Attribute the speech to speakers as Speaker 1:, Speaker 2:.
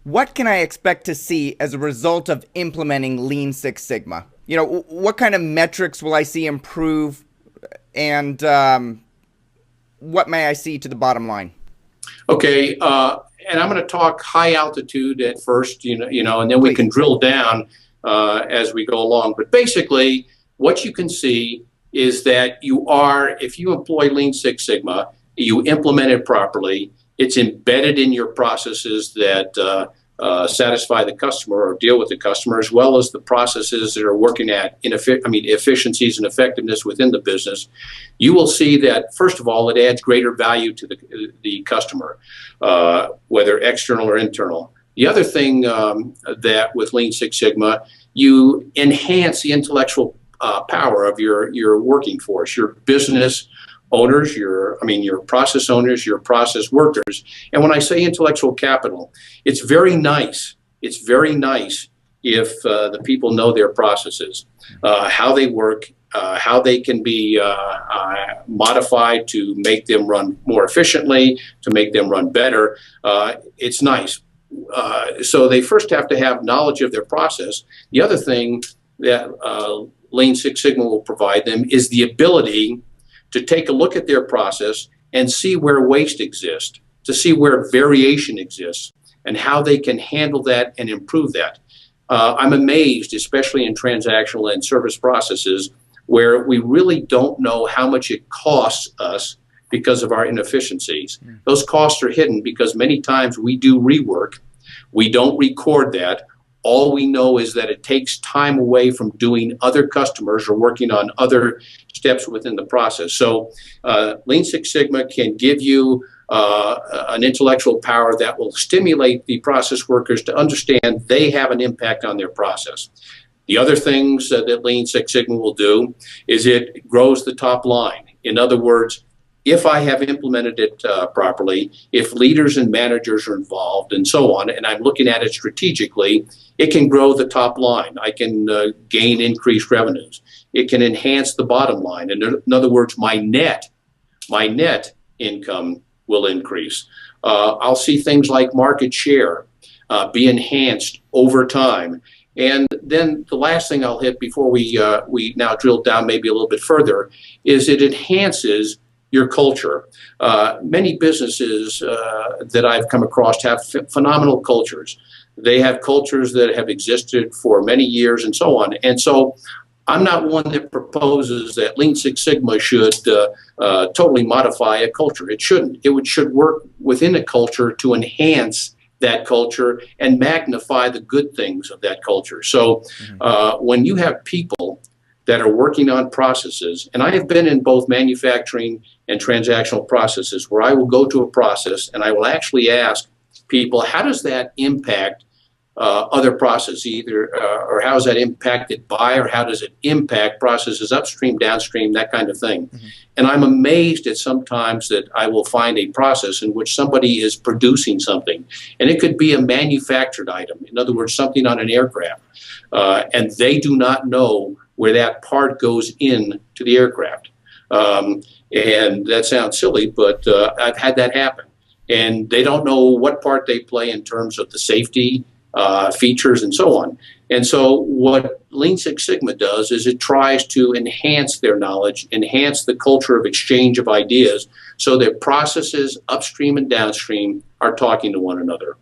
Speaker 1: What can I expect to see as a result of implementing Lean Six Sigma? What kind of metrics will I see improve, and what may I see to the bottom line?
Speaker 2: Okay, and I'm going to talk high altitude at first, and then we
Speaker 1: Please.
Speaker 2: can drill down as we go along. But basically, what you can see is that if you employ Lean Six Sigma, you implement it properly, it's embedded in your processes that satisfy the customer or deal with the customer, as well as the processes that are working at efficiencies and effectiveness within the business. You will see that, first of all, it adds greater value to the customer, whether external or internal. The other thing that with Lean Six Sigma, you enhance the intellectual power of your working force, your business owners, your process owners, your process workers. And when I say intellectual capital, it's very nice. It's very nice if the people know their processes, how they work, how they can be modified to make them run more efficiently, to make them run better. It's nice. So they first have to have knowledge of their process. The other thing that Lean Six Sigma will provide them is the ability to take a look at their process and see where waste exists, to see where variation exists, and how they can handle that and improve that. I'm amazed, especially in transactional and service processes, where we really don't know how much it costs us because of our inefficiencies. Those costs are hidden because many times we do rework. We don't record that. All we know is that it takes time away from doing other customers or working on other steps within the process. So Lean Six Sigma can give you an intellectual power that will stimulate the process workers to understand they have an impact on their process. The other things that Lean Six Sigma will do is it grows the top line. In other words, if I have implemented it properly, if leaders and managers are involved and so on, and I'm looking at it strategically, it can grow the top line. I can gain increased revenues. It can enhance the bottom line. In other words, my net income will increase. I'll see things like market share be enhanced over time. And then the last thing I'll hit before we now drill down maybe a little bit further is it enhances your culture. Many businesses that I've come across have phenomenal cultures. They have cultures that have existed for many years and so on. And so I'm not one that proposes that Lean Six Sigma should totally modify a culture. It shouldn't. It should work within a culture to enhance that culture and magnify the good things of that culture. So when you have people that are working on processes, and I have been in both manufacturing and transactional processes where I will go to a process and I will actually ask people, how does that impact other processes, or how is that impacted by, or how does it impact processes upstream, downstream, that kind of thing. And I'm amazed at sometimes that I will find a process in which somebody is producing something, and it could be a manufactured item, in other words, something on an aircraft, and they do not know where that part goes in to the aircraft. And that sounds silly, but I've had that happen. And they don't know what part they play in terms of the safety features and so on. And so what Lean Six Sigma does is it tries to enhance their knowledge, enhance the culture of exchange of ideas so that processes upstream and downstream are talking to one another.